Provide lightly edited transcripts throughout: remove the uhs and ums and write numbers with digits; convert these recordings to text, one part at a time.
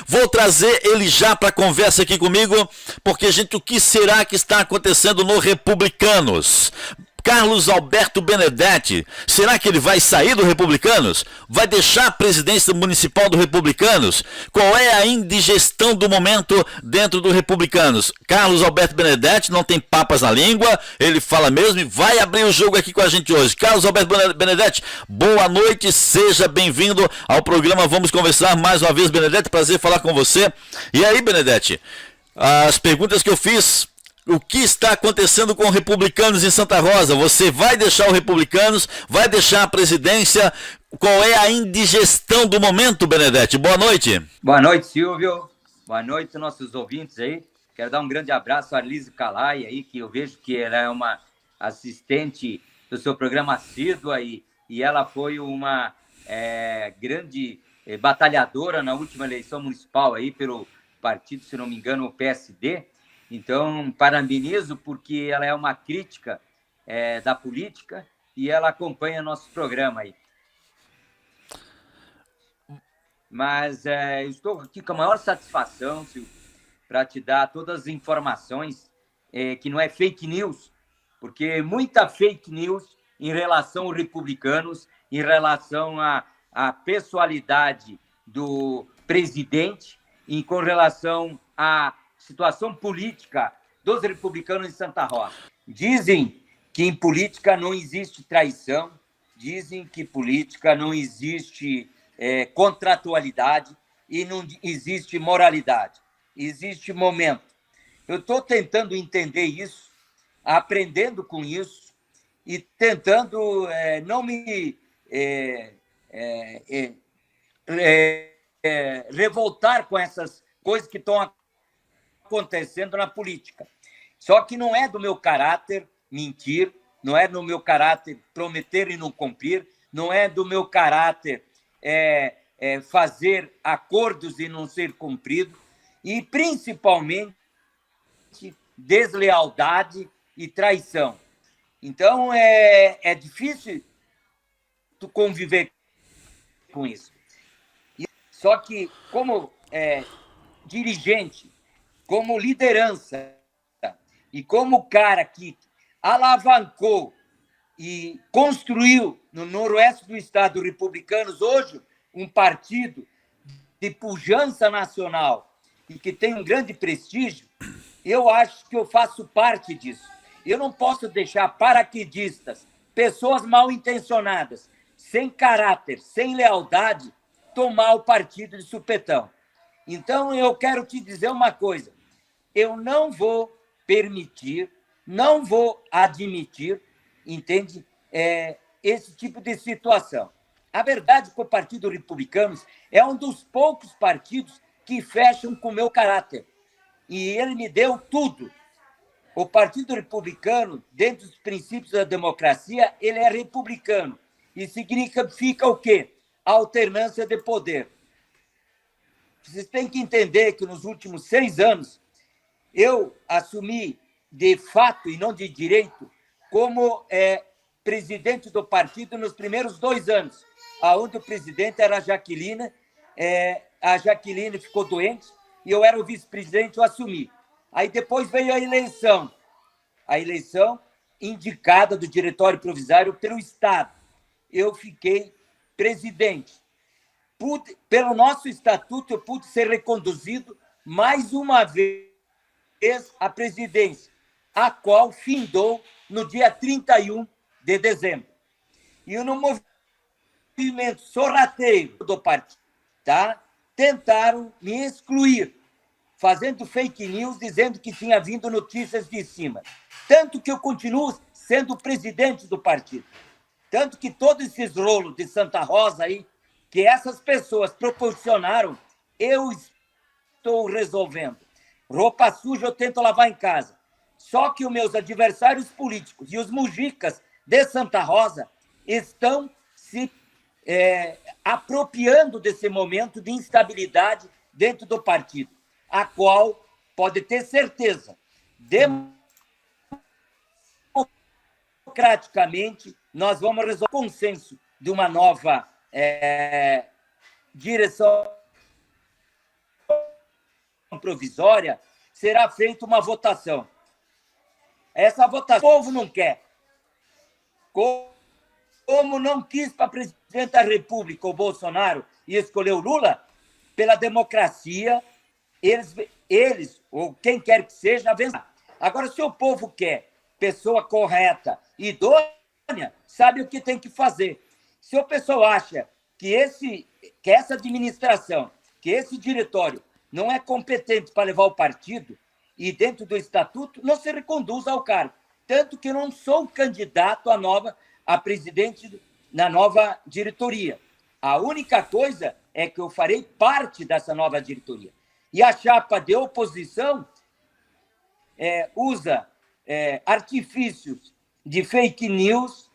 Vou trazer ele já para conversa aqui comigo, porque, gente, o que será que está acontecendo no Republicanos? Carlos Alberto Benedetti, será que ele vai sair do Republicanos? Vai deixar a presidência municipal do Republicanos? Qual é a indigestão do momento dentro do Republicanos? Carlos Alberto Benedetti não tem papas na língua, ele fala mesmo e vai abrir o jogo aqui com a gente hoje. Carlos Alberto Benedetti, boa noite, seja bem-vindo ao programa Vamos Conversar mais uma vez, Benedetti, prazer falar com você. E aí, Benedetti, as perguntas que eu fiz... O que está acontecendo com Republicanos em Santa Rosa? Você vai deixar o Republicanos? Vai deixar a presidência? Qual é a indigestão do momento, Benedetti? Boa noite. Boa noite, Silvio. Boa noite, nossos ouvintes aí. Quero dar um grande abraço à Arlise Calai, aí, que eu vejo que ela é uma assistente do seu programa assídua e ela foi uma grande batalhadora na última eleição municipal aí pelo partido, se não me engano, o PSD. Então, parabenizo porque ela é uma crítica da política e ela acompanha nosso programa aí. Mas estou aqui com a maior satisfação, Silvio, para te dar todas as informações que não é fake news, porque muita fake news em relação aos republicanos, em relação à pessoalidade do presidente e com relação à situação política dos republicanos em Santa Rosa. Dizem que em política não existe traição, dizem que em política não existe contratualidade e não existe moralidade. Existe momento. Eu estou tentando entender isso, aprendendo com isso e tentando não me revoltar com essas coisas que estão acontecendo na política. Só que não é do meu caráter mentir, não é do meu caráter prometer e não cumprir, não é do meu caráter fazer acordos e não ser cumprido, e principalmente deslealdade e traição. Então, é difícil tu conviver com isso. Só que, como dirigente, como liderança e como cara que alavancou e construiu no noroeste do estado Republicanos, hoje, um partido de pujança nacional e que tem um grande prestígio, eu acho que eu faço parte disso. Eu não posso deixar paraquedistas, pessoas mal intencionadas, sem caráter, sem lealdade, tomar o partido de supetão. Então, eu quero te dizer uma coisa. Eu não vou permitir, não vou admitir, entende, esse tipo de situação. A verdade é que o Partido Republicano é um dos poucos partidos que fecham com o meu caráter. E ele me deu tudo. O Partido Republicano, dentro dos princípios da democracia, ele é republicano. E significa o quê? A alternância de poder. Vocês têm que entender que nos últimos 6 anos, eu assumi de fato e não de direito como presidente do partido nos primeiros 2 anos, onde o presidente era a Jaqueline ficou doente e eu era o vice-presidente, eu assumi. Aí depois veio a eleição indicada do diretório provisório pelo Estado. Eu fiquei presidente. Pelo nosso estatuto, eu pude ser reconduzido mais uma vez à presidência, a qual findou no dia 31 de dezembro. E no movimento sorrateiro do partido, tentaram me excluir, fazendo fake news, dizendo que tinha vindo notícias de cima. Tanto que eu continuo sendo presidente do partido. Tanto que todos esses rolos de Santa Rosa aí, que essas pessoas proporcionaram, eu estou resolvendo. Roupa suja eu tento lavar em casa. Só que os meus adversários políticos e os mujicas de Santa Rosa estão se apropriando desse momento de instabilidade dentro do partido, a qual, pode ter certeza, democraticamente, nós vamos resolver o consenso de uma nova direção provisória, será feita uma votação. Essa votação o povo não quer. Como não quis para presidente da República o Bolsonaro e escolheu o Lula, pela democracia, eles, ou quem quer que seja, vencer. Agora, se o povo quer pessoa correta, idônea, sabe o que tem que fazer. Se o pessoal acha que essa administração, que esse diretório não é competente para levar o partido, e dentro do estatuto, não se reconduz ao cargo. Tanto que eu não sou candidato a presidente na nova diretoria. A única coisa é que eu farei parte dessa nova diretoria. E a chapa de oposição usa artifícios de fake news,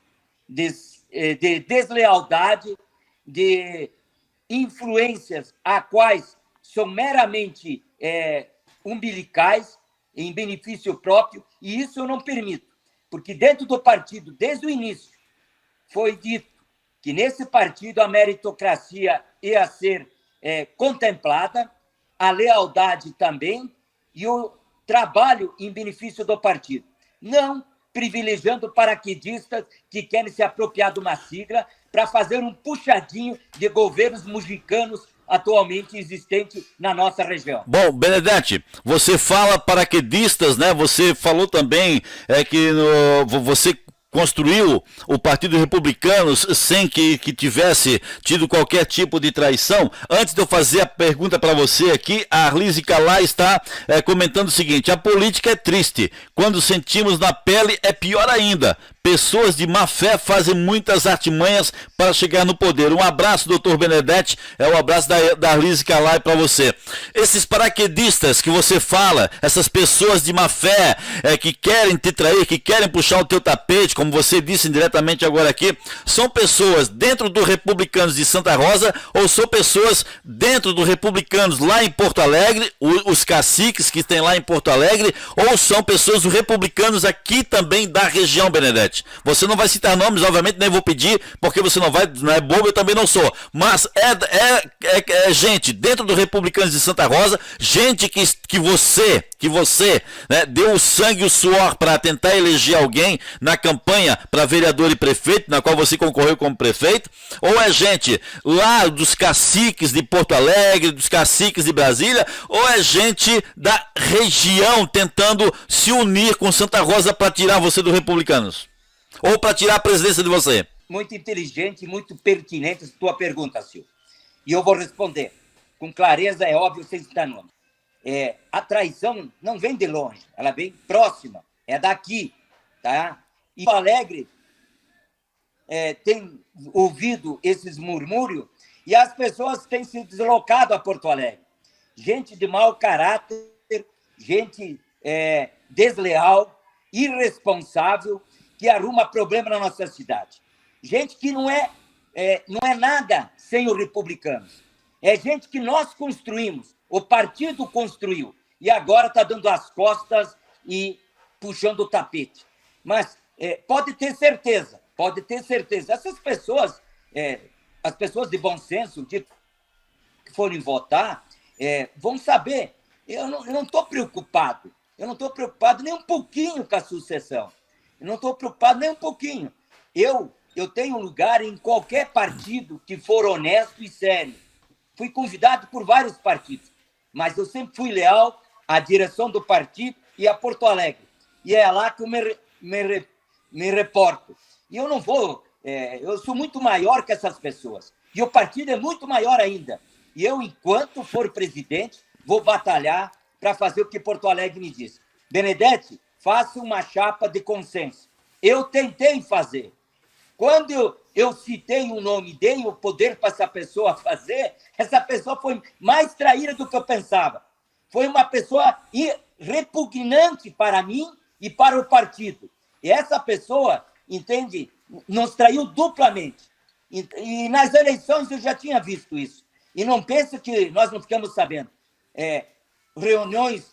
de deslealdade, de influências a quais são meramente umbilicais, em benefício próprio, e isso eu não permito, porque dentro do partido, desde o início, foi dito que nesse partido a meritocracia ia ser contemplada, a lealdade também, e o trabalho em benefício do partido, não privilegiando paraquedistas que querem se apropriar de uma sigla para fazer um puxadinho de governos mujicanos atualmente existente na nossa região. Bom, Benedetti, você fala paraquedistas, né? Você falou também que você construiu o Partido Republicano sem que tivesse tido qualquer tipo de traição. Antes de eu fazer a pergunta para você aqui, a Arlise Calá está comentando o seguinte: a política é triste, quando sentimos na pele é pior ainda. Pessoas de má fé fazem muitas artimanhas para chegar no poder. Um abraço, doutor Benedetti, um abraço da Arlise Calai para você. Esses paraquedistas que você fala, essas pessoas de má fé que querem te trair, que querem puxar o teu tapete, como você disse indiretamente agora aqui, são pessoas dentro do Republicanos de Santa Rosa ou são pessoas dentro do Republicanos lá em Porto Alegre, os caciques que tem lá em Porto Alegre, ou são pessoas do Republicanos aqui também da região, Benedetti? Você não vai citar nomes, obviamente, nem vou pedir, porque você não é bobo, eu também não sou. Mas é gente dentro do Republicanos de Santa Rosa, gente que você né, deu o sangue e o suor para tentar eleger alguém na campanha para vereador e prefeito, na qual você concorreu como prefeito, ou é gente lá dos caciques de Porto Alegre, dos caciques de Brasília, ou é gente da região tentando se unir com Santa Rosa para tirar você do Republicanos? Ou para tirar a presidência de você? Muito inteligente e muito pertinente a tua pergunta, Silvio. E eu vou responder. Com clareza, é óbvio, sem citar nome. A traição não vem de longe, ela vem próxima, é daqui. Tá? E Porto Alegre tem ouvido esses murmúrios e as pessoas têm se deslocado a Porto Alegre. Gente de mau caráter, gente desleal, irresponsável, que arruma problema na nossa cidade. Gente que não é nada sem os republicanos. É gente que nós construímos, o partido construiu, e agora está dando as costas e puxando o tapete. Mas pode ter certeza, essas pessoas, as pessoas de bom senso, que forem votar, vão saber. Eu não estou preocupado, nem um pouquinho com a sucessão. Eu não estou preocupado nem um pouquinho. Eu tenho lugar em qualquer partido que for honesto e sério. Fui convidado por vários partidos, mas eu sempre fui leal à direção do partido e a Porto Alegre. E é lá que eu me reporto. E eu não vou... eu sou muito maior que essas pessoas. E o partido é muito maior ainda. E eu, enquanto for presidente, vou batalhar para fazer o que Porto Alegre me diz. Benedetti, faça uma chapa de consenso. Eu tentei fazer. Quando eu citei um nome, dei o poder para essa pessoa fazer, essa pessoa foi mais traíra do que eu pensava. Foi uma pessoa repugnante para mim e para o partido. E essa pessoa, entende, nos traiu duplamente. E nas eleições eu já tinha visto isso. E não pense que nós não ficamos sabendo. Reuniões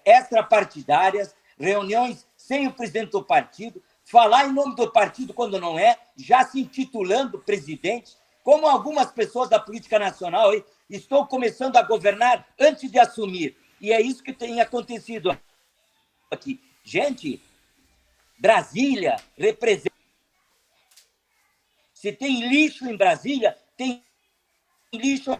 extrapartidárias, reuniões sem o presidente do partido, falar em nome do partido quando não é, já se intitulando presidente, como algumas pessoas da política nacional aí Estou começando a governar antes de assumir. E é isso que tem acontecido aqui. Gente, Brasília representa... Se tem lixo em Brasília, tem lixo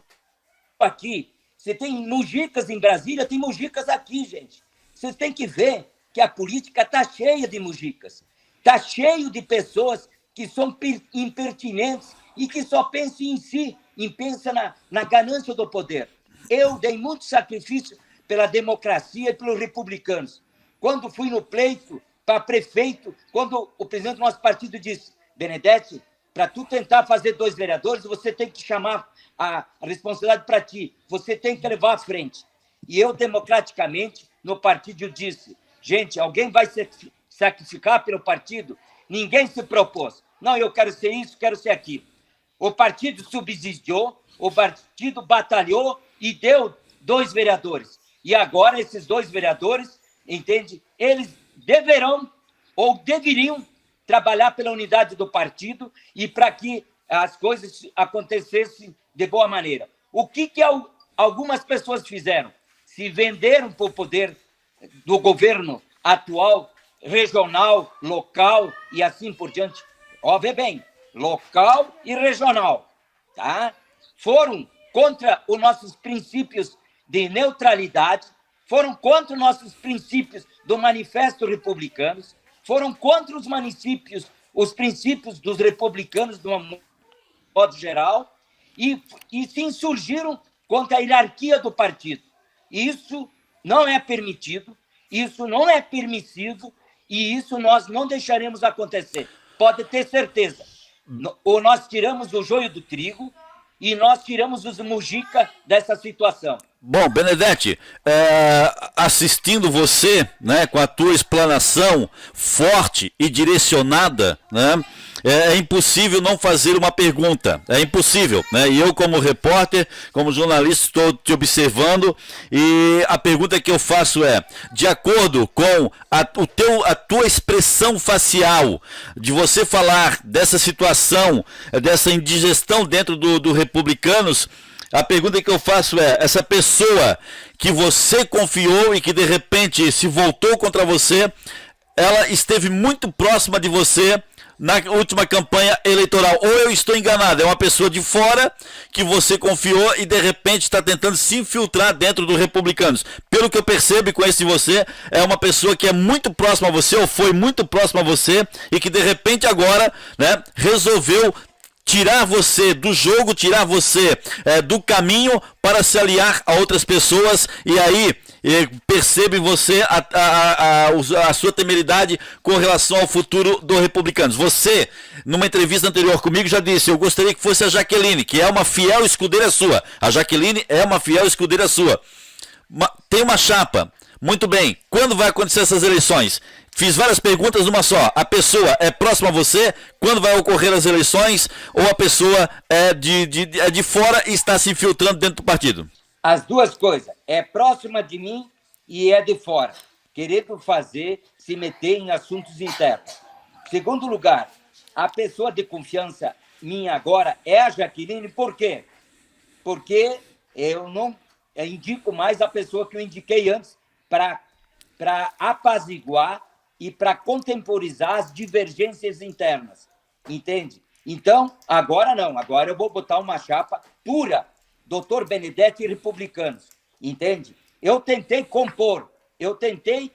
aqui. Se tem mugicas em Brasília, tem mugicas aqui, gente. Vocês têm que ver que a política está cheia de mugicas. Está cheio de pessoas que são impertinentes e que só pensam em si, pensam na ganância do poder. Eu dei muito sacrifício pela democracia e pelos republicanos. Quando fui no pleito para prefeito, quando o presidente do nosso partido disse, Benedetti, para tu tentar fazer 2 vereadores, você tem que chamar a responsabilidade para ti, você tem que levar à frente. E eu, democraticamente, no partido, eu disse, gente, alguém vai se sacrificar pelo partido? Ninguém se propôs. Não, eu quero ser isso, quero ser aquilo. O partido subsidiou, o partido batalhou e deu 2 vereadores. E agora esses 2 vereadores, entende? Eles deverão ou deveriam trabalhar pela unidade do partido e para que as coisas acontecessem de boa maneira. O que algumas pessoas fizeram? Se venderam para o poder do governo atual, regional, local e assim por diante. Ó, vê bem, local e regional, tá? Foram contra os nossos princípios de neutralidade, foram contra os nossos princípios do Manifesto Republicanos, foram contra os princípios dos republicanos, de um modo geral, e se insurgiram contra a hierarquia do partido. Isso não é permitido, isso não é permissivo, e isso nós não deixaremos acontecer. Pode ter certeza. Ou nós tiramos o joio do trigo e nós tiramos os mujica dessa situação. Bom, Benedetti, assistindo você, né, com a tua explanação forte e direcionada, né, é impossível não fazer uma pergunta, é impossível, né? E eu, como repórter, como jornalista, estou te observando e a pergunta que eu faço é, de acordo com a tua expressão facial, de você falar dessa situação, dessa indigestão dentro do Republicanos, a pergunta que eu faço é, essa pessoa que você confiou e que de repente se voltou contra você, ela esteve muito próxima de você na última campanha eleitoral, ou eu estou enganado, é uma pessoa de fora que você confiou e de repente está tentando se infiltrar dentro do Republicanos. Pelo que eu percebo e conheço de você, é uma pessoa que é muito próxima a você, ou foi muito próxima a você, e que de repente agora, né, resolveu tirar você do jogo, tirar você do caminho para se aliar a outras pessoas, e aí percebe você a sua temeridade com relação ao futuro do Republicanos. Você, numa entrevista anterior comigo, já disse, eu gostaria que fosse a Jaqueline, que é uma fiel escudeira sua. A Jaqueline é uma fiel escudeira sua. Tem uma chapa. Muito bem. Quando vai acontecer essas eleições? Fiz várias perguntas numa só. A pessoa é próxima a você? Quando vai ocorrer as eleições? Ou a pessoa é de fora e está se infiltrando dentro do partido? As duas coisas. É próxima de mim e é de fora. Querendo se meter em assuntos internos. Segundo lugar, a pessoa de confiança minha agora é a Jaqueline. Por quê? Porque eu não indico mais a pessoa que eu indiquei antes para apaziguar e para contemporizar as divergências internas, entende? Então, agora não, agora eu vou botar uma chapa pura, Dr. Benedetti e Republicanos, entende? Eu tentei compor, eu tentei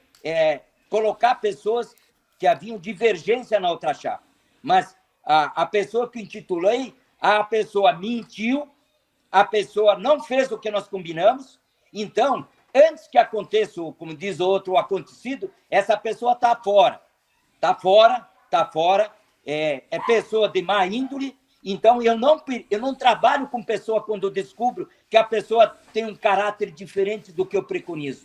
colocar pessoas que haviam divergência na outra chapa, mas a pessoa que intitulei, a pessoa mentiu, a pessoa não fez o que nós combinamos, então... Antes que aconteça, como diz o outro, o acontecido, essa pessoa está fora. Está fora, é pessoa de má índole. Então, eu não trabalho com pessoa quando eu descubro que a pessoa tem um caráter diferente do que eu preconizo.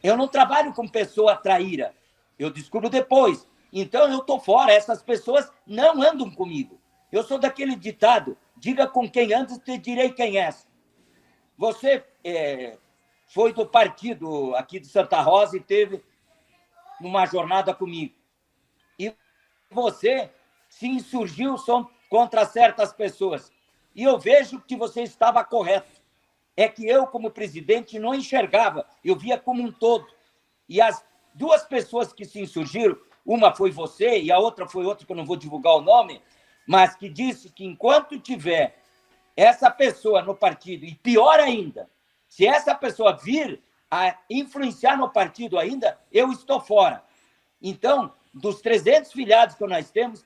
Eu não trabalho com pessoa traíra. Eu descubro depois. Então, eu estou fora. Essas pessoas não andam comigo. Eu sou daquele ditado, diga com quem andas, te direi quem és. Você... foi do partido aqui de Santa Rosa e teve uma jornada comigo. E você se insurgiu contra certas pessoas. E eu vejo que você estava correto. é que eu, como presidente, não enxergava, eu via como um todo. E as duas pessoas que se insurgiram, uma foi você e a outra foi outra, que eu não vou divulgar o nome, mas que disse que enquanto tiver essa pessoa no partido, e pior ainda, se essa pessoa vir a influenciar no partido ainda, eu estou fora. Então, dos 300 filiados que nós temos,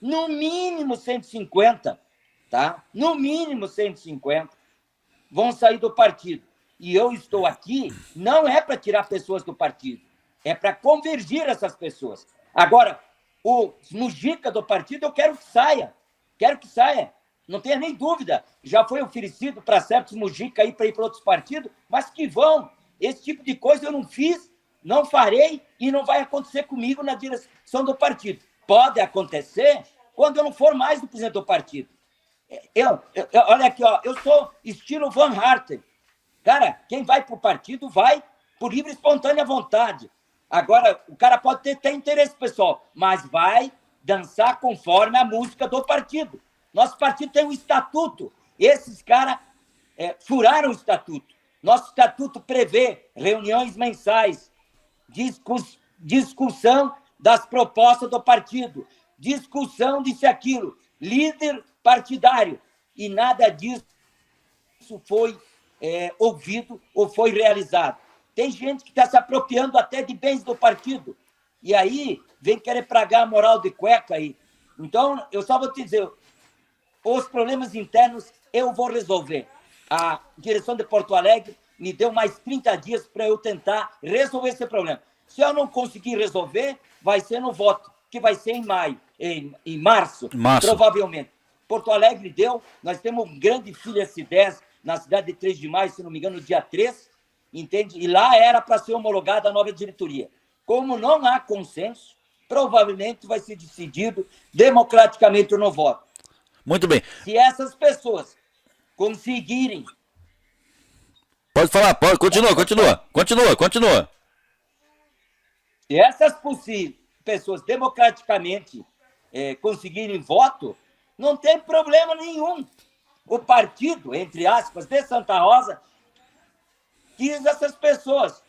no mínimo 150, tá? No mínimo 150 vão sair do partido. E eu estou aqui, não é para tirar pessoas do partido, é para convergir essas pessoas. Agora, o Mujica do partido, eu quero que saia. Quero que saia. Não tenha nem dúvida. Já foi oferecido para certos Mujica aí para ir para outros partidos, mas que vão. Esse tipo de coisa eu não fiz, não farei e não vai acontecer comigo na direção do partido. Pode acontecer quando eu não for mais o presidente do partido. Olha aqui, ó, eu sou estilo Van Harten. Cara, quem vai para o partido vai por livre e espontânea vontade. Agora, o cara pode ter até interesse pessoal, mas vai dançar conforme a música do partido. Nosso partido tem um estatuto. Esses caras furaram o estatuto. Nosso estatuto prevê reuniões mensais, discussão das propostas do partido, discussão disso e aquilo, líder partidário. E nada disso foi ouvido ou foi realizado. Tem gente que está se apropriando até de bens do partido. E aí vem querer pragar a moral de cueca aí. Então, eu só vou te dizer, os problemas internos eu vou resolver. A direção de Porto Alegre me deu mais 30 dias para eu tentar resolver esse problema. Se eu não conseguir resolver, vai ser no voto, que vai ser em maio, em março, provavelmente. Porto Alegre deu, nós temos um grande filho S10 na cidade de 3 de maio, se não me engano, dia 3, entende? E lá era para ser homologada a nova diretoria. Como não há consenso, provavelmente vai ser decidido democraticamente no voto. Muito bem. Se essas pessoas conseguirem... Pode falar, pode, continua. Se essas pessoas democraticamente conseguirem voto, não tem problema nenhum. O partido, entre aspas, de Santa Rosa, quis essas pessoas,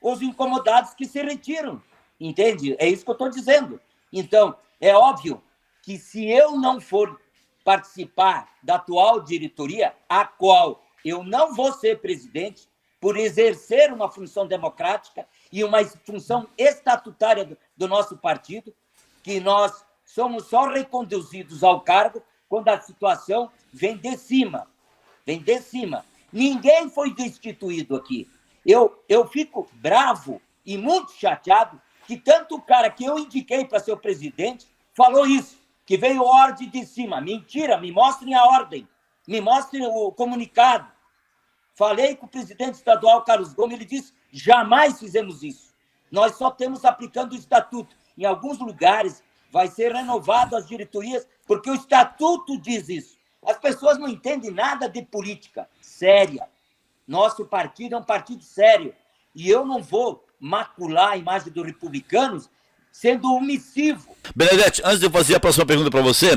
os incomodados que se retiram, entende? É isso que eu estou dizendo. Então, é óbvio que se eu não for participar da atual diretoria, a qual eu não vou ser presidente, por exercer uma função democrática e uma função estatutária do nosso partido, que nós somos só reconduzidos ao cargo quando a situação vem de cima. Vem de cima. Ninguém foi destituído aqui. Eu fico bravo e muito chateado que tanto o cara que eu indiquei para ser o presidente falou isso, que veio ordem de cima. Mentira, me mostrem a ordem, me mostrem o comunicado. Falei com o presidente estadual, Carlos Gomes, ele disse, jamais fizemos isso. Nós só temos aplicando o estatuto. Em alguns lugares vai ser renovado as diretorias, porque o estatuto diz isso. As pessoas não entendem nada de política séria. Nosso partido é um partido sério. E eu não vou macular a imagem dos republicanos sendo omissivo. Benedetti, antes de eu fazer a próxima pergunta para você,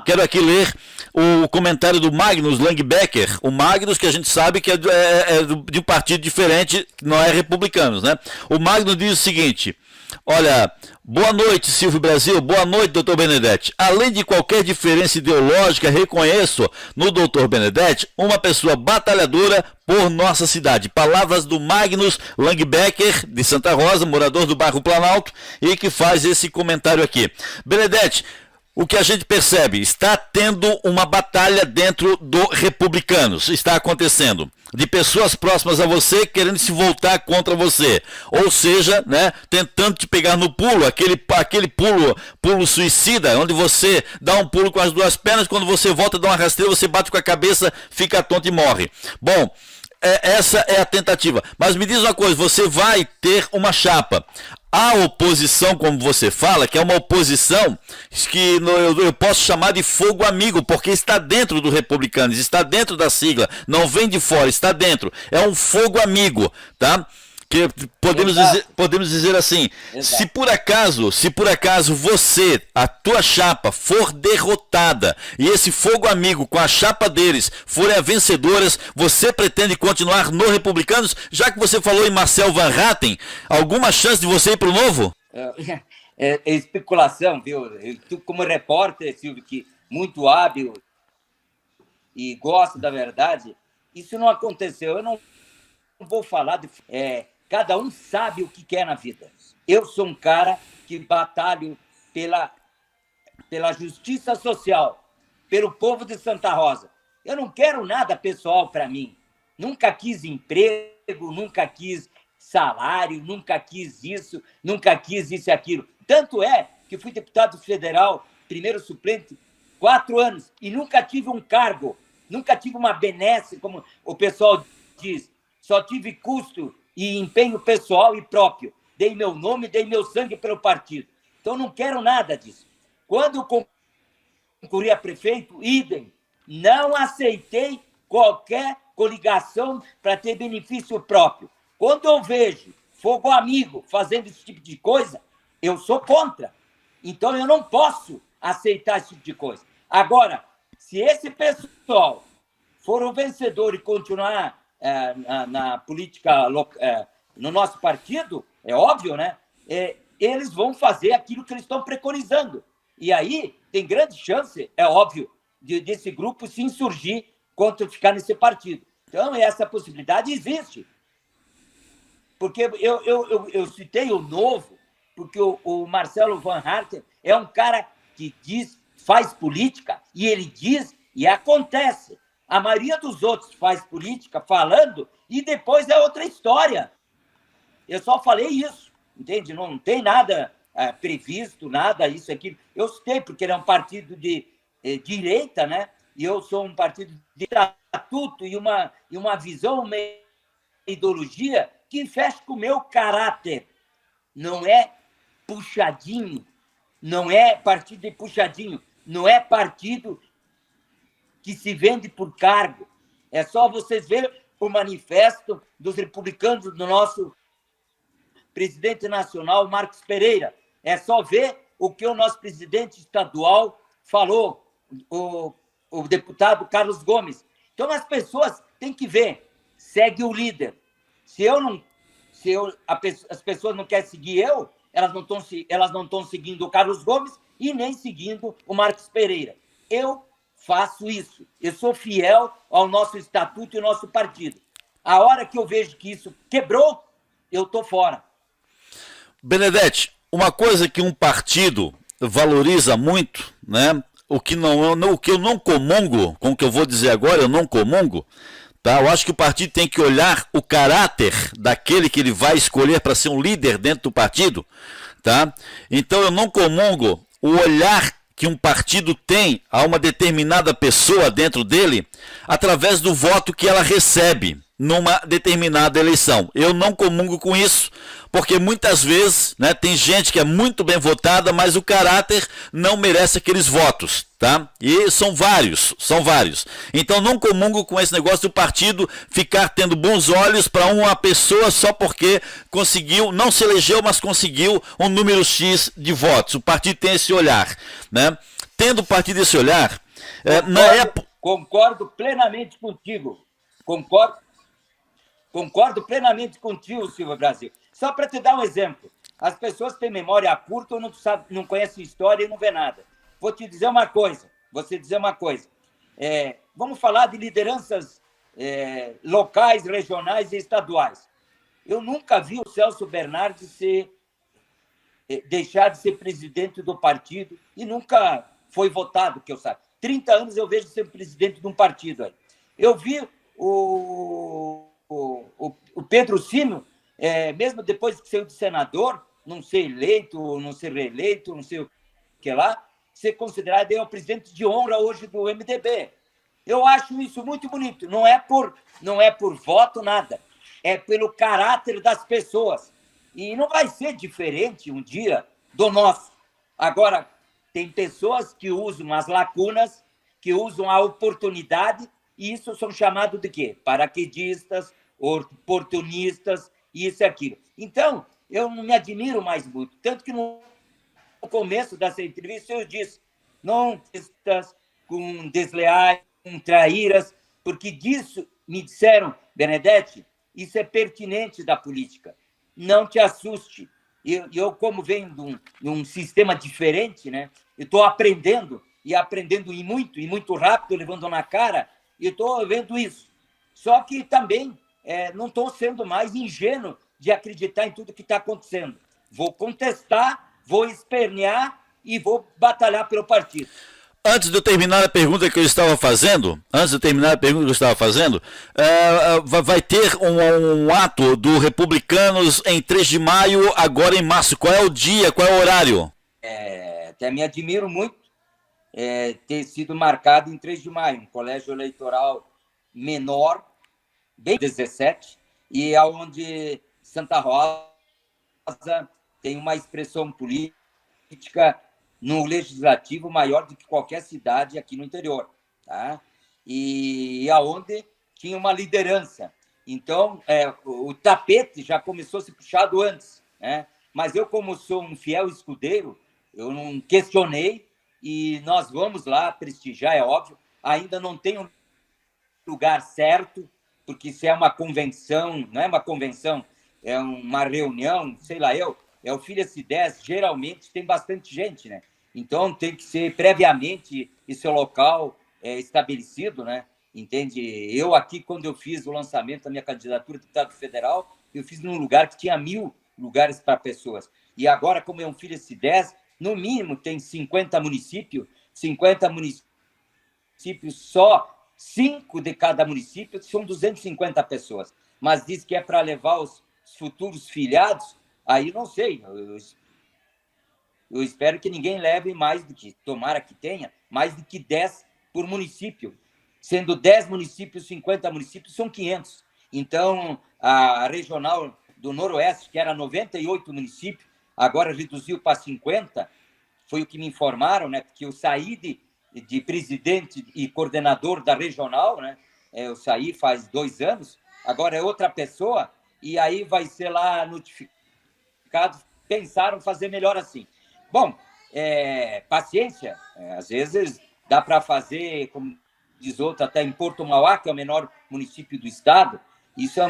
quero aqui ler o comentário do Magnus Langbecker. O Magnus, que a gente sabe que é de um partido diferente, não é republicanos, né? O Magnus diz o seguinte: olha, boa noite, Silvio Brasil, boa noite, doutor Benedetti. Além de qualquer diferença ideológica, reconheço no doutor Benedetti uma pessoa batalhadora por nossa cidade. Palavras do Magnus Langbecker, de Santa Rosa, morador do bairro Planalto, e que faz esse comentário aqui. Benedetti, o que a gente percebe, está tendo uma batalha dentro do Republicanos, está acontecendo, de pessoas próximas a você querendo se voltar contra você, ou seja, né, tentando te pegar no pulo, aquele pulo suicida, onde você dá um pulo com as duas pernas, quando você volta, dá uma rasteira, você bate com a cabeça, fica tonto e morre. Bom, essa é a tentativa, mas me diz uma coisa, você vai ter uma chapa. A oposição, como você fala, que é uma oposição que eu posso chamar de fogo amigo, porque está dentro do Republicanos, está dentro da sigla, não vem de fora, está dentro. É um fogo amigo, tá? Que podemos dizer assim, Exato. se por acaso você, a tua chapa, for derrotada e esse fogo amigo com a chapa deles forem as vencedoras, você pretende continuar no Republicanos? Já que você falou em Marcel Van Hatten, alguma chance de você ir para o Novo? É especulação, viu? Tu, como repórter, Silvio, que muito hábil e gosta da verdade, isso não aconteceu. Eu não vou falar de... cada um sabe o que quer na vida. Eu sou um cara que batalho pela justiça social, pelo povo de Santa Rosa. Eu não quero nada pessoal para mim. Nunca quis emprego, nunca quis salário, nunca quis isso e aquilo. Tanto é que fui deputado federal, primeiro suplente, 4 anos, e nunca tive um cargo, nunca tive uma benesse, como o pessoal diz. Só tive custo e empenho pessoal e próprio. Dei meu nome, dei meu sangue pelo partido. Então, não quero nada disso. Quando concorri a prefeito, idem. Não aceitei qualquer coligação para ter benefício próprio. Quando eu vejo fogo amigo fazendo esse tipo de coisa, eu sou contra. Então, eu não posso aceitar esse tipo de coisa. Agora, se esse pessoal for o vencedor e continuar na política, no nosso partido, é óbvio, né? Eles vão fazer aquilo que eles estão preconizando. E aí tem grande chance, é óbvio, desse grupo se insurgir contra ficar nesse partido. Então, essa possibilidade existe. Porque eu citei o Novo, porque o Marcelo Van Hatten é um cara que faz política, e ele diz e acontece. A maioria dos outros faz política falando e depois é outra história. Eu só falei isso, entende? Não tem nada previsto, nada, isso, aquilo. Eu sei, porque ele é um partido de direita, né? E eu sou um partido de estatuto e uma visão, uma ideologia que fecha com o meu caráter. Não é puxadinho, não é partido de puxadinho, não é partido que se vende por cargo. É só vocês verem o manifesto dos republicanos do nosso presidente nacional, Marcos Pereira. É só ver o que o nosso presidente estadual falou, o deputado Carlos Gomes. Então, as pessoas têm que ver, segue o líder. As pessoas não querem seguir elas não estão seguindo o Carlos Gomes e nem seguindo o Marcos Pereira. Eu faço isso. Eu sou fiel ao nosso estatuto e ao nosso partido. A hora que eu vejo que isso quebrou, eu estou fora. Benedetti, uma coisa que um partido valoriza muito, né? O que eu não comungo, com o que eu vou dizer agora, eu não comungo, tá? Eu acho que o partido tem que olhar o caráter daquele que ele vai escolher para ser um líder dentro do partido, tá? Então eu não comungo o olhar que um partido tem a uma determinada pessoa dentro dele através do voto que ela recebe numa determinada eleição. Eu não comungo com isso, porque muitas vezes, né, tem gente que é muito bem votada, mas o caráter não merece aqueles votos, tá? E são vários. Então não comungo com esse negócio do partido ficar tendo bons olhos para uma pessoa só porque conseguiu, não se elegeu, mas conseguiu um número X de votos. O partido tem esse olhar, né? Tendo o partido esse olhar, concordo plenamente contigo. Concordo plenamente contigo, Silvio Brasil. Só para te dar um exemplo. As pessoas têm memória curta ou não conhecem história e não vê nada. Vou te dizer uma coisa. Vamos falar de lideranças locais, regionais e estaduais. Eu nunca vi o Celso Bernardi deixar de ser presidente do partido e nunca foi votado, que eu saiba. 30 anos eu vejo ser presidente de um partido aí. Eu vi o Pedro Sino, mesmo depois que saiu de senador, não ser eleito, não ser reeleito, não sei o que lá, ser considerado o presidente de honra hoje do MDB. Eu acho isso muito bonito. Não é por voto, nada. É pelo caráter das pessoas. E não vai ser diferente um dia do nosso. Agora, tem pessoas que usam as lacunas, que usam a oportunidade, e isso são chamados de quê? Paraquedistas, oportunistas isso e aquilo. Então, eu não me admiro mais muito. Tanto que no começo dessa entrevista eu disse, não estás com desleais, com traíras, porque disso me disseram, Benedetti, isso é pertinente da política. Não te assuste. Eu como venho de um sistema diferente, né? Eu estou aprendendo, e aprendendo e muito rápido, levando na cara, e estou vendo isso. Só que também não estou sendo mais ingênuo de acreditar em tudo que está acontecendo. Vou contestar, vou espernear e vou batalhar pelo partido. Antes de eu terminar a pergunta que eu estava fazendo, vai ter um ato do Republicanos em 3 de maio, agora em março. Qual é o dia, qual é o horário? Até me admiro muito ter sido marcado em 3 de maio, um colégio eleitoral menor, bem 17, e onde Santa Rosa tem uma expressão política no legislativo maior do que qualquer cidade aqui no interior, tá? E aonde tinha uma liderança. Então, o tapete já começou a ser puxado antes, né? Mas eu, como sou um fiel escudeiro, eu não questionei e nós vamos lá prestigiar, é óbvio. Ainda não tem um lugar certo, porque se é uma convenção, não é uma convenção, é uma reunião, sei lá é o Filha-se 10, geralmente tem bastante gente, né? Então tem que ser previamente esse local estabelecido, né? Entende? Eu aqui, quando eu fiz o lançamento da minha candidatura a deputado federal, eu fiz num lugar que tinha 1000 lugares para pessoas. E agora, como é um Filha-se 10, no mínimo tem 50 municípios, só 5 de cada município, que são 250 pessoas. Mas diz que é para levar os futuros filiados, aí não sei. Eu espero que ninguém leve mais do que, tomara que tenha, mais do que 10 por município. Sendo 10 municípios, 50 municípios, são 500. Então, a regional do Noroeste, que era 98 municípios, agora reduziu para 50, foi o que me informaram, né? Porque eu saí de presidente e coordenador da regional, né? Eu saí faz 2 anos, agora é outra pessoa, e aí vai ser lá notificado. Pensaram fazer melhor assim. Bom, paciência, às vezes dá para fazer, como diz outro, até em Porto Mauá, que é o menor município do estado, isso é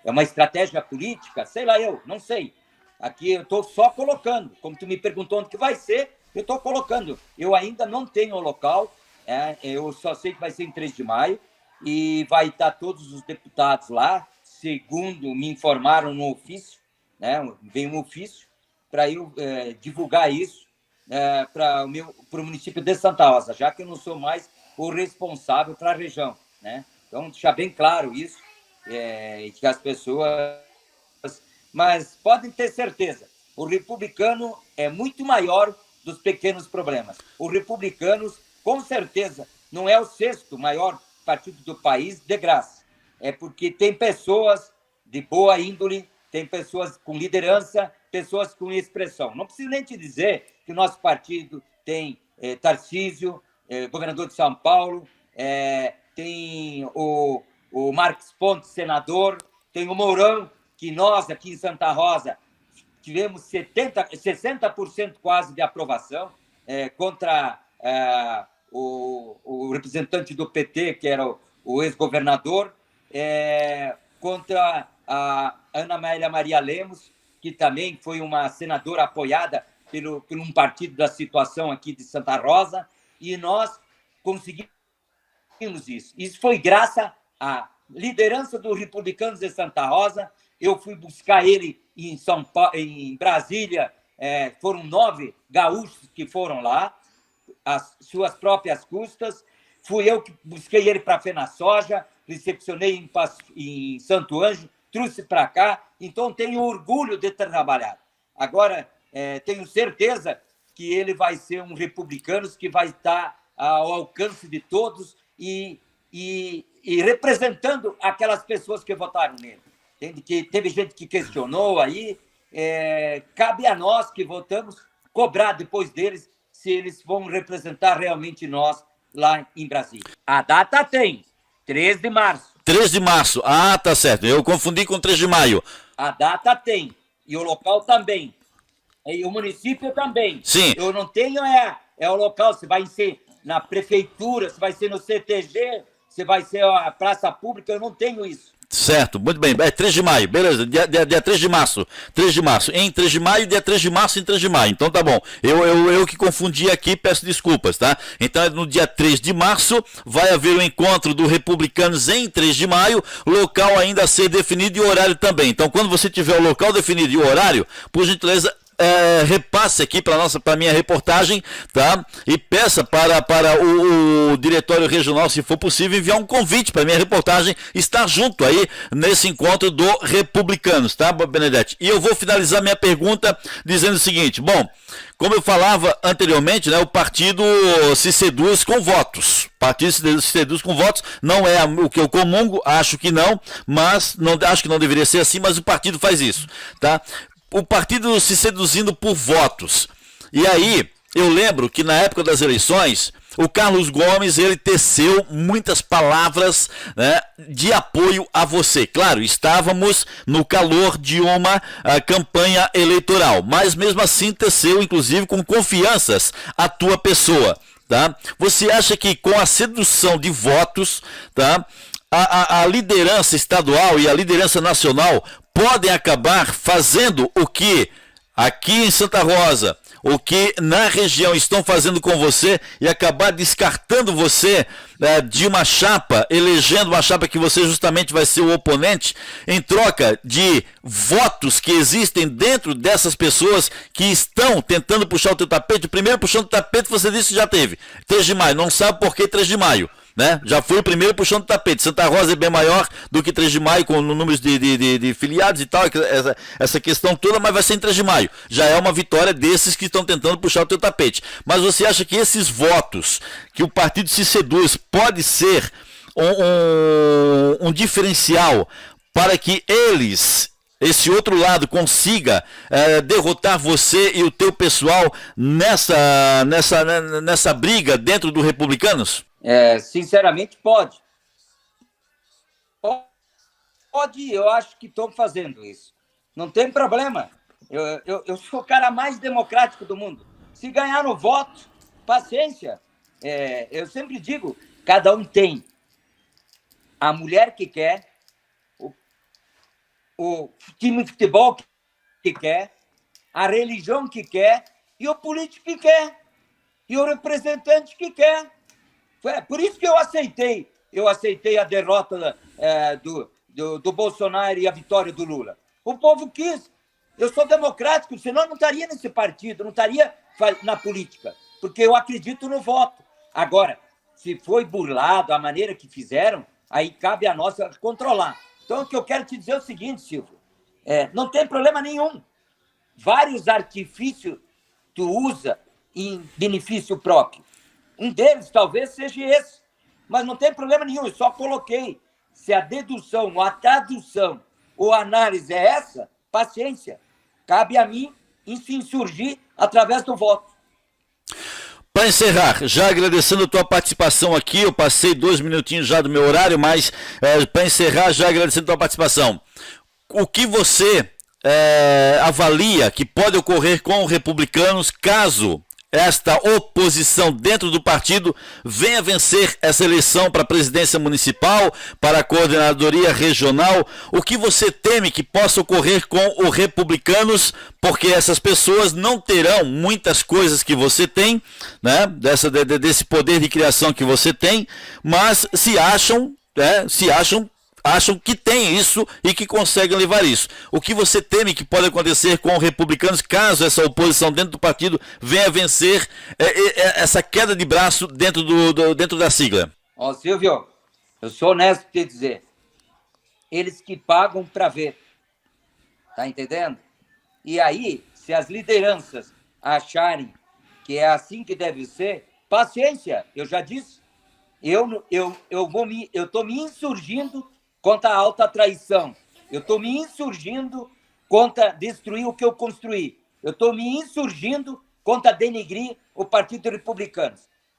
uma estratégia política, sei lá não sei. Aqui eu estou só colocando, como tu me perguntou onde que vai ser, eu estou colocando. Eu ainda não tenho o local, eu só sei que vai ser em 3 de maio, e vai estar todos os deputados lá, segundo me informaram no ofício, né? Vem um ofício para eu divulgar isso para o município de Santa Rosa, já que eu não sou mais o responsável para a região, né? Então, deixar bem claro isso, que as pessoas... Mas podem ter certeza, o republicano é muito maior dos pequenos problemas. O Republicanos, com certeza, não é o 6º maior partido do país de graça. É porque tem pessoas de boa índole, tem pessoas com liderança, pessoas com expressão. Não preciso nem te dizer que o nosso partido tem Tarcísio, governador de São Paulo, tem o Marcos Pontes, senador, tem o Mourão, que nós aqui em Santa Rosa tivemos 60% quase de aprovação contra o representante do PT, que era o ex-governador, contra a Ana Amélia Maria Lemos, que também foi uma senadora apoiada por um partido da situação aqui de Santa Rosa, e nós conseguimos isso. Isso foi graças à liderança dos Republicanos de Santa Rosa. Eu fui buscar ele em Brasília, foram 9 gaúchos que foram lá, às suas próprias custas. Fui eu que busquei ele para a FenaSoja, recepcionei em Santo Ângelo, trouxe para cá, então tenho orgulho de ter trabalhado. Agora, tenho certeza que ele vai ser um republicano que vai estar ao alcance de todos e representando aquelas pessoas que votaram nele. Entende? Que teve gente que questionou aí, cabe a nós que votamos cobrar depois deles se eles vão representar realmente nós lá em Brasília. A data tem, 3 de março. 3 de março. Ah, tá certo. Eu confundi com 3 de maio. A data tem, e o local também. E o município também. Sim. Eu não tenho o local, se vai ser na prefeitura, se vai ser no CTG, se vai ser a praça pública, eu não tenho isso. Certo, muito bem. É 3 de maio, beleza. Dia 3 de março. 3 de março. Em 3 de maio, dia 3 de março em 3 de maio. Então tá bom. Eu que confundi aqui, peço desculpas, tá? Então no dia 3 de março vai haver o encontro do Republicanos em 3 de maio, local ainda a ser definido e horário também. Então quando você tiver o local definido e o horário, por gentileza, repasse aqui para minha reportagem, tá? E peça para o diretório regional, se for possível, enviar um convite para minha reportagem estar junto aí nesse encontro do Republicanos, tá, Benedetti? E eu vou finalizar minha pergunta dizendo o seguinte: bom, como eu falava anteriormente, né, o partido se seduz com votos. O partido se seduz com votos, não é o que eu comungo, acho que não, mas não, acho que não deveria ser assim, mas o partido faz isso, tá? O partido se seduzindo por votos. E aí, eu lembro que na época das eleições, o Carlos Gomes, ele teceu muitas palavras, né, de apoio a você. Claro, estávamos no calor de uma campanha eleitoral, mas mesmo assim teceu, inclusive, com confianças a tua pessoa, tá? Você acha que com a sedução de votos, tá, a liderança estadual e a liderança nacional podem acabar fazendo o que aqui em Santa Rosa, o que na região estão fazendo com você e acabar descartando você de uma chapa, elegendo uma chapa que você justamente vai ser o oponente, em troca de votos que existem dentro dessas pessoas que estão tentando puxar o teu tapete. O primeiro puxando o tapete você disse que já teve, 3 de maio, não sabe por que 3 de maio. Né? Já foi o primeiro puxando o tapete. Santa Rosa é bem maior do que 3 de maio, com números de filiados e tal, essa questão toda, mas vai ser em 3 de maio. Já é uma vitória desses que estão tentando puxar o teu tapete. Mas você acha que esses votos que o partido se seduz pode ser um diferencial para que esse outro lado consiga derrotar você e o teu pessoal nessa briga dentro do Republicanos? Sinceramente, pode. Pode, eu acho que estão fazendo isso. Não tem problema. Eu sou o cara mais democrático do mundo. Se ganhar no voto, paciência. Eu sempre digo, cada um tem a mulher que quer, o time de futebol que quer, a religião que quer, e o político que quer, e o representante que quer. Por isso que eu aceitei a derrota do Bolsonaro e a vitória do Lula. O povo quis. Eu sou democrático, senão eu não estaria nesse partido, não estaria na política, porque eu acredito no voto. Agora, se foi burlado a maneira que fizeram, aí cabe a nós controlar. Então, o que eu quero te dizer é o seguinte, Silvio, não tem problema nenhum. Vários artifícios tu usa em benefício próprio. Um deles talvez seja esse, mas não tem problema nenhum, eu só coloquei. Se a dedução, ou a tradução, ou a análise é essa, paciência. Cabe a mim em se insurgir através do voto. Para encerrar, já agradecendo a tua participação aqui, eu passei 2 minutinhos já do meu horário, mas para encerrar, já agradecendo a tua participação. O que você avalia que pode ocorrer com os Republicanos caso esta oposição dentro do partido venha vencer essa eleição para a presidência municipal, para a coordenadoria regional? O que você teme que possa ocorrer com os Republicanos, porque essas pessoas não terão muitas coisas que você tem, né, desse poder de criação que você tem, mas acham que tem isso e que conseguem levar isso. O que você teme que pode acontecer com os Republicanos caso essa oposição dentro do partido venha vencer essa queda de braço dentro da sigla? Silvio, eu sou honesto em te dizer, eles que pagam para ver, tá entendendo? E aí, se as lideranças acharem que é assim que deve ser, paciência, eu já disse, eu estou me insurgindo contra a alta traição. Eu estou me insurgindo contra destruir o que eu construí. Eu estou me insurgindo contra denegrir o Partido Republicano.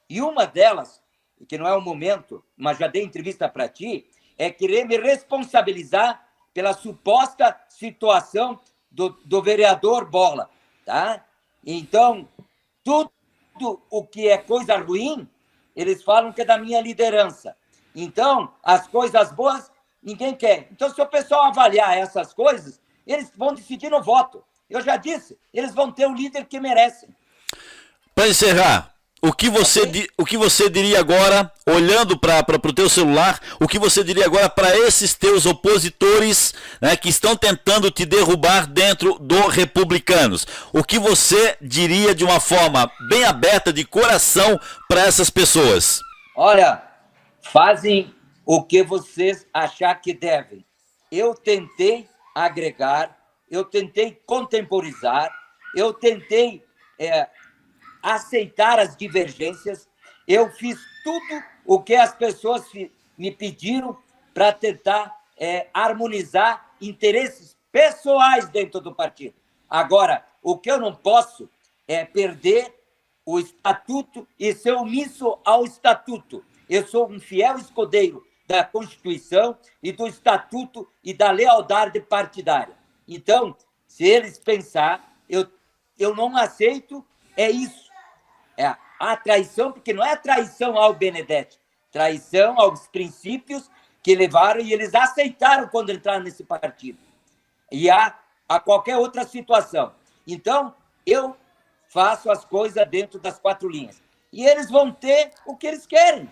E uma delas, que não é o momento, mas já dei entrevista para ti, é querer me responsabilizar pela suposta situação do vereador Bola, tá? Então, tudo o que é coisa ruim, eles falam que é da minha liderança. Então, as coisas boas, ninguém quer. Então, se o pessoal avaliar essas coisas, eles vão decidir no voto. Eu já disse, eles vão ter o líder que merecem. Para encerrar, o que você diria agora, olhando para o teu celular, o que você diria agora para esses teus opositores, né, que estão tentando te derrubar dentro do Republicanos? O que você diria de uma forma bem aberta, de coração, para essas pessoas? Olha, fazem o que vocês achar que devem. Eu tentei agregar, eu tentei contemporizar, eu tentei aceitar as divergências, eu fiz tudo o que as pessoas me pediram para tentar harmonizar interesses pessoais dentro do partido. Agora, o que eu não posso é perder o estatuto e ser omisso ao estatuto. Eu sou um fiel escudeiro da Constituição e do estatuto e da lealdade partidária. Então, se eles pensar, eu não aceito, é isso. É a traição, porque não é traição ao Benedetti, traição aos princípios que levaram e eles aceitaram quando entraram nesse partido. E a qualquer outra situação. Então, eu faço as coisas dentro das 4 linhas. E eles vão ter o que eles querem.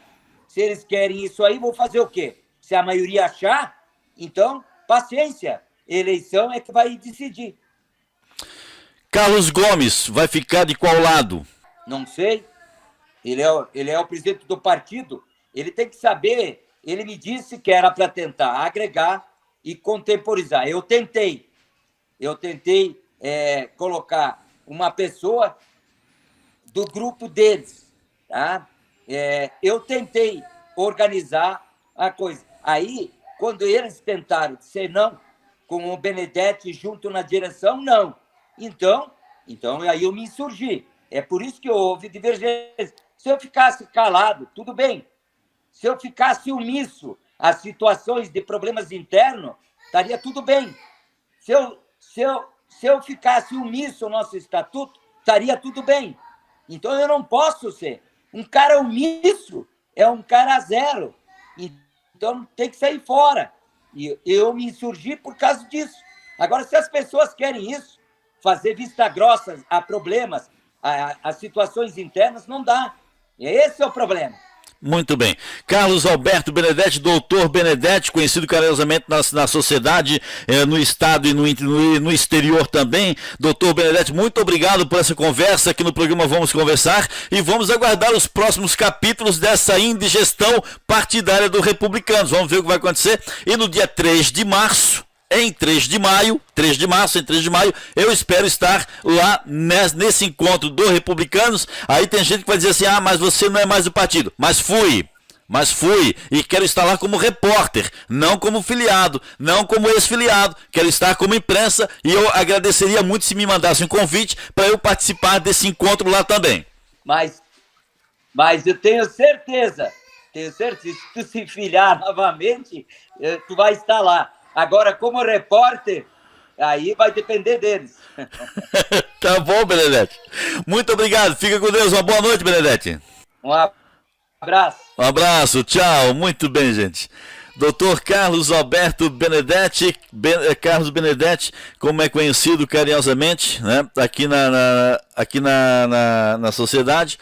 Se eles querem isso aí, vou fazer o quê? Se a maioria achar, então, paciência. Eleição é que vai decidir. Carlos Gomes vai ficar de qual lado? Não sei. Ele é o presidente do partido. Ele tem que saber. Ele me disse que era para tentar agregar e contemporizar. Eu tentei colocar uma pessoa do grupo deles, tá? Eu tentei organizar a coisa. Aí, quando eles tentaram dizer não, com o Benedetti junto na direção, não. Então aí eu me insurgi. É por isso que houve divergência. Se eu ficasse calado, tudo bem. Se eu ficasse omisso às situações de problemas internos, estaria tudo bem. Se eu ficasse omisso ao nosso estatuto, estaria tudo bem. Então eu não posso ser. Um cara omisso é um cara zero. Então tem que sair fora. E eu me insurgi por causa disso. Agora, se as pessoas querem isso, fazer vista grossa a problemas, a situações internas, não dá. E esse é o problema. Muito bem. Carlos Alberto Benedetti, doutor Benedetti, conhecido carinhosamente na sociedade, no estado e no exterior também. Doutor Benedetti, muito obrigado por essa conversa. Aqui no programa Vamos Conversar e vamos aguardar os próximos capítulos dessa indigestão partidária do Republicanos. Vamos ver o que vai acontecer. E no dia 3 de março, em 3 de maio, eu espero estar lá nesse encontro do Republicanos. Aí tem gente que vai dizer assim, mas você não é mais do partido. Mas fui, e quero estar lá como repórter, não como filiado, não como ex-filiado. Quero estar como imprensa e eu agradeceria muito se me mandasse um convite para eu participar desse encontro lá também. Mas eu tenho certeza, se tu se filiar novamente, tu vai estar lá. Agora, como repórter, aí vai depender deles. Tá bom, Benedetti. Muito obrigado. Fica com Deus. Uma boa noite, Benedetti. Um abraço. Um abraço. Tchau. Muito bem, gente. Doutor Carlos Alberto Benedetti, Carlos Benedetti, como é conhecido carinhosamente, né, aqui na sociedade.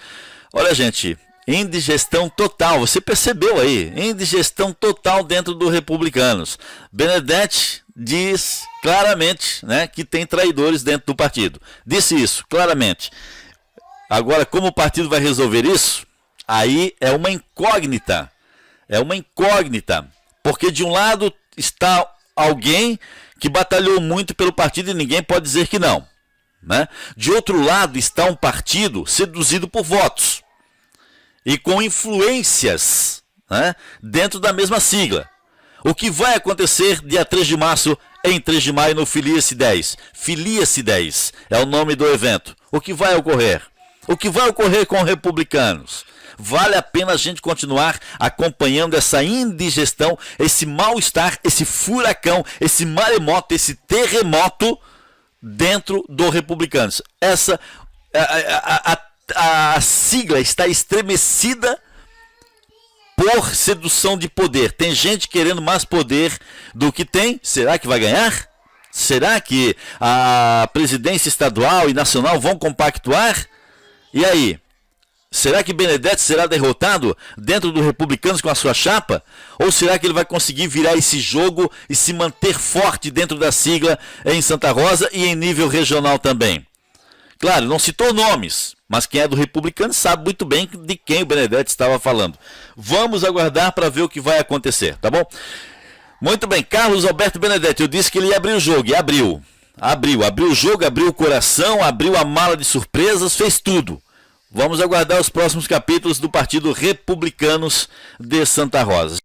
Olha, gente, indigestão total, você percebeu aí, indigestão total dentro do Republicanos. Benedetti diz claramente, né, que tem traidores dentro do partido. Disse isso, claramente. Agora, como o partido vai resolver isso? Aí é uma incógnita. Porque de um lado está alguém que batalhou muito pelo partido e ninguém pode dizer que não, né? De outro lado está um partido seduzido por votos e com influências, né, dentro da mesma sigla. O que vai acontecer dia 3 de março em 3 de maio no Filia-se 10? Filia-se 10 é o nome do evento. O que vai ocorrer? O que vai ocorrer com Republicanos? Vale a pena a gente continuar acompanhando essa indigestão, esse mal-estar, esse furacão, esse maremoto, esse terremoto dentro do Republicanos. Essa a sigla está estremecida por sedução de poder. Tem gente querendo mais poder do que tem. Será que vai ganhar? Será que a presidência estadual e nacional vão compactuar? E aí? Será que Benedetti será derrotado dentro do Republicanos com a sua chapa? Ou será que ele vai conseguir virar esse jogo e se manter forte dentro da sigla em Santa Rosa e em nível regional também? Claro, não citou nomes, mas quem é do Republicano sabe muito bem de quem o Benedetti estava falando. Vamos aguardar para ver o que vai acontecer, tá bom? Muito bem, Carlos Alberto Benedetti, eu disse que ele ia abrir o jogo, e abriu. Abriu o jogo, abriu o coração, abriu a mala de surpresas, fez tudo. Vamos aguardar os próximos capítulos do Partido Republicanos de Santa Rosa.